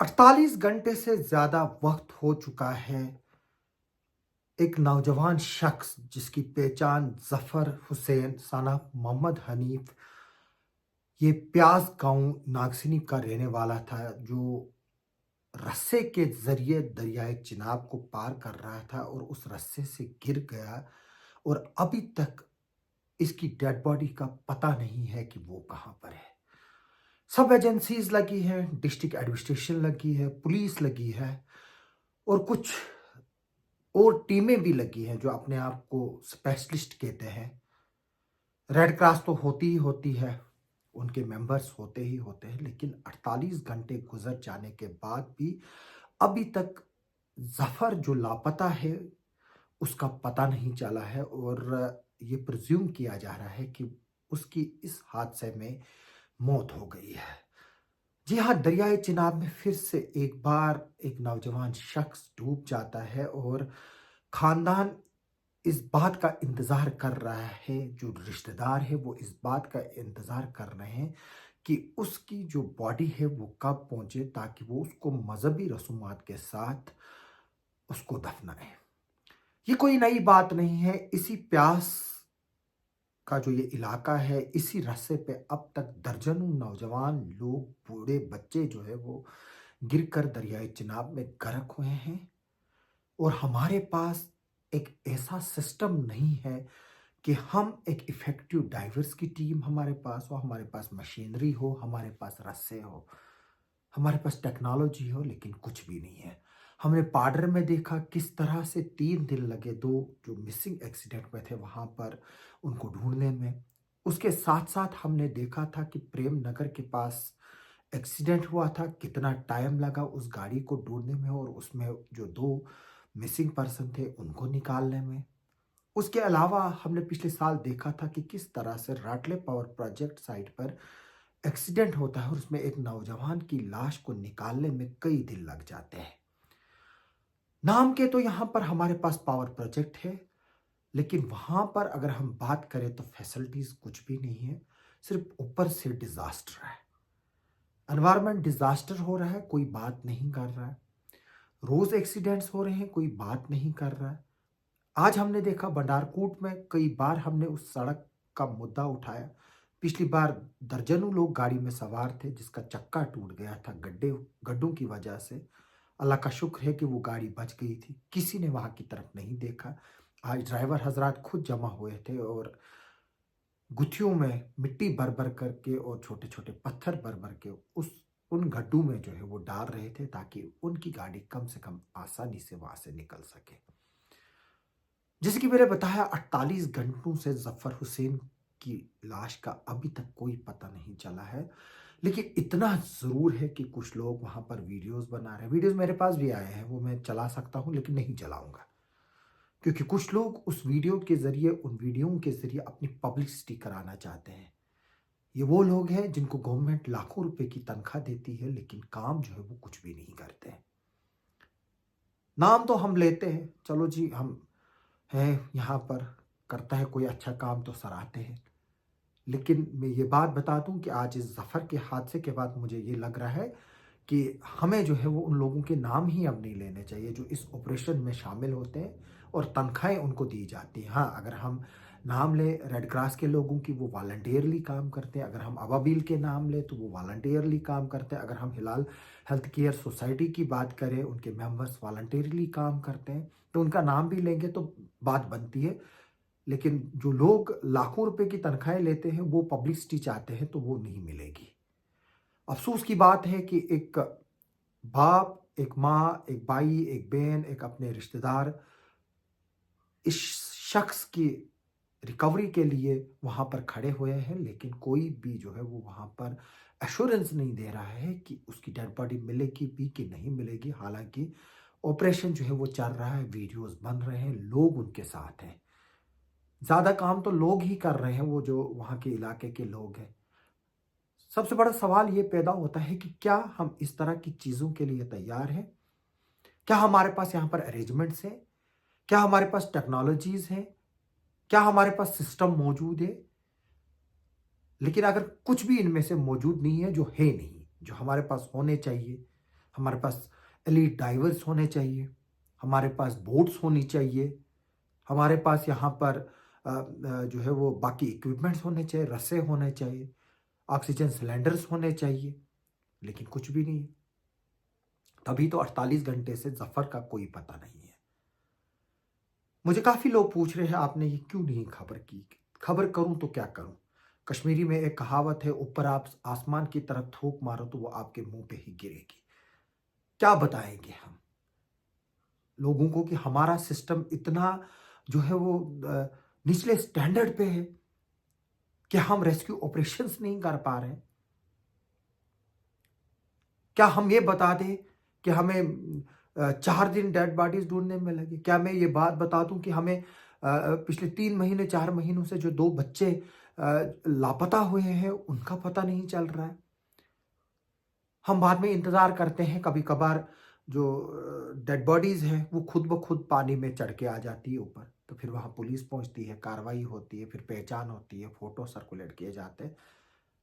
48 घंटे से ज़्यादा वक्त हो चुका है। एक नौजवान शख्स जिसकी पहचान ज़फ़र हुसैन सन ऑफ मोहम्मद हनीफ, ये प्यास गाँव नागसनी का रहने वाला था, जो रस्से के ज़रिए दरियाए चिनाब को पार कर रहा था और उस रस्से से गिर गया और अभी तक इसकी डेड बॉडी का पता नहीं है कि वो कहाँ पर है। सब एजेंसीज़ लगी हैं, डिस्ट्रिक्ट एडमिनिस्ट्रेशन लगी है, पुलिस लगी है और कुछ और टीमें भी लगी हैं जो अपने आप को स्पेशलिस्ट कहते हैं। रेड क्रॉस तो होती ही होती है, उनके मेंबर्स होते ही होते हैं, लेकिन 48 घंटे गुजर जाने के बाद भी अभी तक ज़फ़र जो लापता है, उसका पता नहीं चला है और ये प्रिज़्यूम किया जा रहा है कि उसकी इस हादसे में मौत हो गई है। जी हाँ, दरियाए चिनाब में फिर से एक बार एक नौजवान शख्स डूब जाता है और खानदान इस बात का इंतज़ार कर रहा है, जो रिश्तेदार है वो इस बात का इंतज़ार कर रहे हैं कि उसकी जो बॉडी है वो कब पहुँचे ताकि वो उसको मज़हबी रसूमात के साथ उसको दफ़नाएँ। ये कोई नई बात नहीं है, इसी प्यास का जो ये इलाका है, इसी रास्ते पे अब तक दर्जनों नौजवान लोग, बूढ़े बच्चे जो है वो गिरकर दरियाए चिनाब में गरक हुए हैं और हमारे पास एक ऐसा सिस्टम नहीं है कि हम एक इफ़ेक्टिव डाइवर्स की टीम हमारे पास हो, हमारे पास मशीनरी हो, हमारे पास रस्से हो, हमारे पास टेक्नोलॉजी हो, लेकिन कुछ भी नहीं है। हमने पाडर में देखा किस तरह से 3 दिन लगे 2 जो मिसिंग एक्सीडेंट में थे वहाँ पर उनको ढूँढने में। उसके साथ-साथ हमने देखा था कि प्रेम नगर के पास एक्सीडेंट हुआ था, कितना टाइम लगा उस गाड़ी को ढूँढने में और उसमें जो 2 मिसिंग पर्सन थे उनको निकालने में। उसके अलावा हमने पिछले साल देखा था कि किस तरह से राटले पावर प्रोजेक्ट साइट पर एक्सीडेंट होता है और उसमें एक नौजवान की लाश को निकालने में कई दिन लग जाते हैं। नाम के तो यहाँ पर हमारे पास पावर प्रोजेक्ट है, लेकिन वहाँ पर अगर हम बात करें तो फैसिलिटीज़ कुछ भी नहीं है, सिर्फ ऊपर से डिज़ास्टर है। एनवायरनमेंट डिज़ास्टर हो रहा है, कोई बात नहीं कर रहा है। रोज़ एक्सीडेंट्स हो रहे हैं, कोई बात नहीं कर रहा है। आज हमने देखा भंडारकोट में कई बार हमने उस सड़क का मुद्दा उठाया। पिछली बार दर्जनों लोग गाड़ी में सवार थे जिसका चक्का टूट गया था गड्ढों की वजह से। अल्लाह का शुक्र है कि वो गाड़ी बच गई थी। किसी ने वहाँ की तरफ नहीं देखा। आज ड्राइवर हज़रात खुद जमा हुए थे और गुत्थियों में मिट्टी भर-भर करके और छोटे-छोटे पत्थर भर-भर के उन गड्ढों में जो है वो डाल रहे थे ताकि उनकी गाड़ी कम से कम आसानी से वहाँ से निकल सके। जैसे कि मैंने बताया 48 घंटों से ज़फ़र हुसैन की लाश का अभी तक कोई पता नहीं चला है। लेकिन इतना ज़रूर है कि कुछ लोग वहाँ पर वीडियोज़ बना रहे हैं। वीडियोज़ मेरे पास भी आए हैं, वो मैं चला सकता हूँ लेकिन नहीं चलाऊँगा। क्योंकि कुछ लोग उस वीडियो के ज़रिए उन वीडियो के ज़रिए अपनी पब्लिसिटी कराना चाहते हैं। ये वो लोग हैं जिनको गवर्नमेंट लाखों रुपए की तनख्वाह देती है लेकिन काम जो है वो कुछ भी नहीं करते हैं। नाम तो हम लेते हैं, चलो जी हम हैं यहाँ पर, करता है कोई अच्छा काम तो सराहते हैं। लेकिन मैं ये बात बता दूँ कि आज इस ज़फ़र के हादसे के बाद मुझे ये लग रहा है कि हमें जो है वो उन लोगों के नाम ही अब नहीं लेने चाहिए जो इस ऑपरेशन में शामिल होते हैं और तनख्वाहें उनको दी जाती हैं। हाँ, अगर हम नाम लें रेड क्रॉस के लोगों की, वो वॉलंटियरली काम करते हैं। अगर हम अवाबील के नाम लें तो वो वॉलंटियरली काम करते हैं। अगर हम हिलाल हेल्थ केयर सोसाइटी की बात करें, उनके मेंबर्स वॉलंटियरली काम करते हैं, तो उनका नाम भी लेंगे तो बात बनती है। लेकिन जो लोग लाखों रुपए की तनख्वाहें लेते हैं, वो पब्लिसिटी चाहते हैं तो वो नहीं मिलेगी। अफ़सोस की बात है कि एक बाप, एक माँ, एक भाई, एक बहन, एक अपने रिश्तेदार इस शख्स की रिकवरी के लिए वहाँ पर खड़े हुए हैं, लेकिन कोई भी जो है वो वहाँ पर एश्योरेंस नहीं दे रहा है कि उसकी डेड बॉडी मिलेगी भी कि नहीं मिलेगी। हालाँकि ऑपरेशन जो है वो चल रहा है, वीडियोज़ बन रहे हैं, लोग उनके साथ हैं। ज़्यादा काम तो लोग ही कर रहे हैं, वो जो वहाँ के इलाके के लोग हैं। सबसे बड़ा सवाल ये पैदा होता है कि क्या हम इस तरह की चीज़ों के लिए तैयार हैं? क्या हमारे पास यहाँ पर अरेंजमेंट्स हैं? क्या हमारे पास टेक्नोलॉजीज़ हैं? क्या हमारे पास सिस्टम मौजूद है? लेकिन अगर कुछ भी इनमें से मौजूद नहीं है, जो है नहीं, जो हमारे पास होने चाहिए, हमारे पास एलीट डाइवर्स होने चाहिए, हमारे पास बोट्स होनी चाहिए, हमारे पास यहाँ पर जो है वो बाकी इक्विपमेंट्स होने चाहिए, रस्से होने चाहिए, ऑक्सीजन सिलेंडर्स होने चाहिए, लेकिन कुछ भी नहीं है। तभी तो 48 घंटे से जफर का कोई पता नहीं है। मुझे काफ़ी लोग पूछ रहे हैं आपने ये क्यों नहीं खबर की? खबर करूं तो क्या करूं? कश्मीरी में एक कहावत है, ऊपर आप आसमान की तरफ थूक मारो तो वो आपके मुंह पे ही गिरेगी। क्या बताएंगे हम लोगों को कि हमारा सिस्टम इतना जो है वो निचले स्टैंडर्ड पे है कि हम रेस्क्यू ऑपरेशंस नहीं कर पा रहे हैं। क्या हम ये बता दें कि हमें 4 दिन डेड बॉडीज ढूंढने में लगे? क्या मैं ये बात बता दूं कि हमें पिछले 3 महीने 4 महीनों से जो 2 बच्चे लापता हुए हैं उनका पता नहीं चल रहा है? हम बाद में इंतजार करते हैं, कभी कभार जो डेड बॉडीज हैं वो खुद ब खुद पानी में चढ़ के आ जाती है ऊपर, तो फिर वहां पुलिस पहुंचती है, कार्रवाई होती है, फिर पहचान होती है, फोटो सर्कुलेट किए जाते हैं,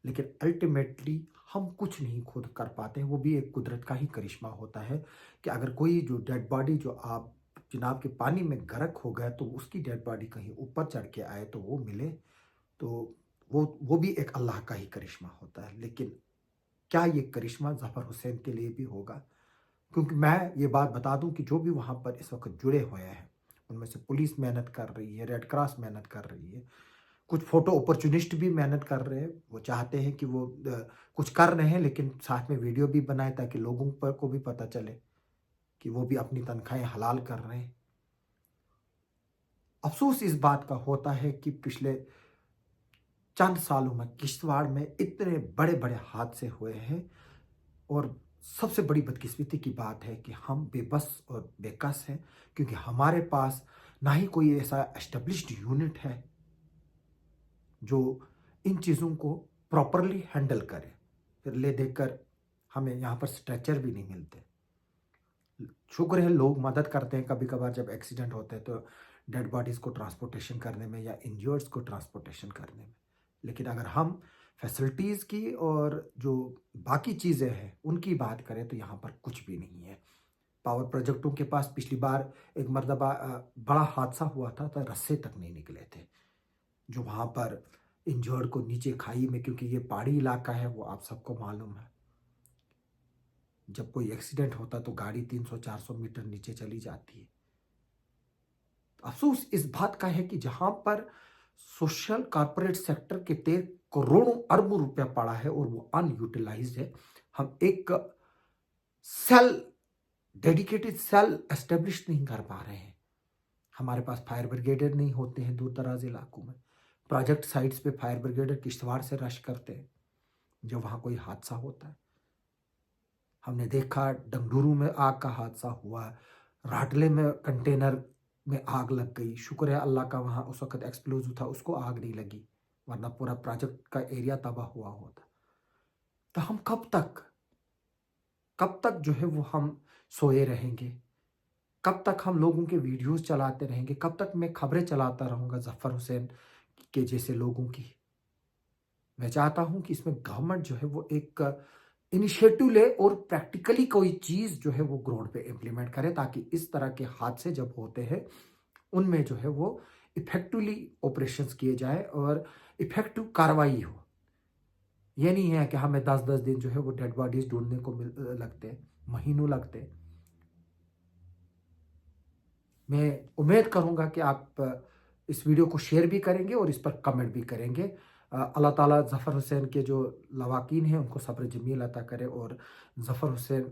लेकिन अल्टीमेटली हम कुछ नहीं खुद कर पाते हैं। वो भी एक कुदरत का ही करिश्मा होता है कि अगर कोई जो डेड बॉडी जो आप जनाब के पानी में गर्क हो गया तो उसकी डेड बॉडी कहीं ऊपर चढ़ के आए तो वो मिले, तो वो भी एक अल्लाह का ही करिश्मा होता है। लेकिन क्या ये करिश्मा जफर हुसैन के लिए भी होगा? क्योंकि मैं ये बात बता दूं कि जो भी वहां पर इस वक्त जुड़े हुए हैं उनमें से पुलिस मेहनत कर रही है, रेड क्रॉस मेहनत कर रही है, कुछ फोटो अपॉर्चुनिस्ट भी मेहनत कर रहे हैं। वो चाहते हैं कि वो कुछ कर रहे हैं लेकिन साथ में वीडियो भी बनाए ताकि लोगों पर को भी पता चले कि वो भी अपनी तनख्वाहें हलाल कर रहे हैं। अफसोस इस बात का होता है कि पिछले चंद सालों में किश्तवाड़ में इतने बड़े बड़े हादसे हुए हैं, और सबसे बड़ी बदकिस्मती की बात है कि हम बेबस और बेकस हैं, क्योंकि हमारे पास ना ही कोई ऐसा एस्टेब्लिश्ड यूनिट है जो इन चीज़ों को प्रॉपरली हैंडल करे। फिर ले देकर हमें यहाँ पर स्ट्रेचर भी नहीं मिलते। शुक्र है लोग मदद करते हैं कभी कभार जब एक्सीडेंट होते हैं तो डेड बॉडीज़ को ट्रांसपोर्टेशन करने में या इंजर्ड्स को ट्रांसपोर्टेशन करने में, लेकिन अगर हम फैसिलिटीज़ की और जो बाकी चीज़ें हैं उनकी बात करें तो यहाँ पर कुछ भी नहीं है। पावर प्रोजेक्टों के पास पिछली बार एक मरतबा बड़ा हादसा हुआ था तो रस्से तक नहीं निकले थे, जो वहाँ पर इंजर्ड को नीचे खाई में, क्योंकि ये पहाड़ी इलाका है वो आप सबको मालूम है, जब कोई एक्सीडेंट होता तो गाड़ी 300-400 मीटर नीचे चली जाती है। अफसोस इस बात का है कि जहां पर सोशल कॉर्पोरेट सेक्टर के 13 करोड़ों अरबों रुपया पड़ा है और वो अनयूटिलाइज्ड है, हम एक सेल डेडिकेटेड सेल एस्टेब्लिश नहीं कर पा रहे हैं। हमारे पास फायर ब्रिगेडर नहीं होते हैं दूर दराज इलाकों में। प्रोजेक्ट साइट्स पे फायर ब्रिगेडर किश्तवाड़ से रश करते हैं जब वहां कोई हादसा होता है। हमने देखा डंगडूरू में आग का हादसा हुआ, राटले में कंटेनर में आग लग गई। शुक्र है अल्लाह का वहाँ उस वक्त एक्सप्लोजिव था, उसको आग नहीं लगी, वरना पूरा प्रोजेक्ट का एरिया तबाह हुआ होता। तो हम कब तक जो है वो हम सोए रहेंगे? कब तक हम लोगों के वीडियोस चलाते रहेंगे? कब तक मैं खबरें चलाता रहूंगा जफर हुसैन के जैसे लोगों की? मैं चाहता हूं कि इसमें गवर्नमेंट जो है वो एक इनिशिएटिव ले और प्रैक्टिकली कोई चीज़ जो है वो ग्राउंड पे इम्प्लीमेंट करे, ताकि इस तरह के हादसे जब होते हैं उनमें जो है वो इफेक्टिवली ऑपरेशंस किए जाए और इफेक्टिव कार्रवाई हो। ये नहीं है कि हमें 10-10 दिन जो है वो डेड बॉडीज ढूंढने को लगते हैं, महीनों लगते हैं। मैं उम्मीद करूंगा कि आप इस वीडियो को शेयर भी करेंगे और इस पर कमेंट भी करेंगे। अल्लाह ताला ज़फ़र हुसैन के जो लवाकीन हैं उनको सब्र जमील अता करे और ज़फ़र हुसैन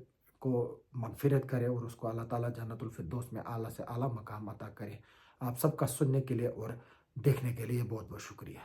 को मग़फ़िरत करे और उसको अल्लाह ताला जन्नतुल फ़िरदौस में आला से आला मकाम अता करे। आप सबका सुनने के लिए और देखने के लिए बहुत बहुत शुक्रिया।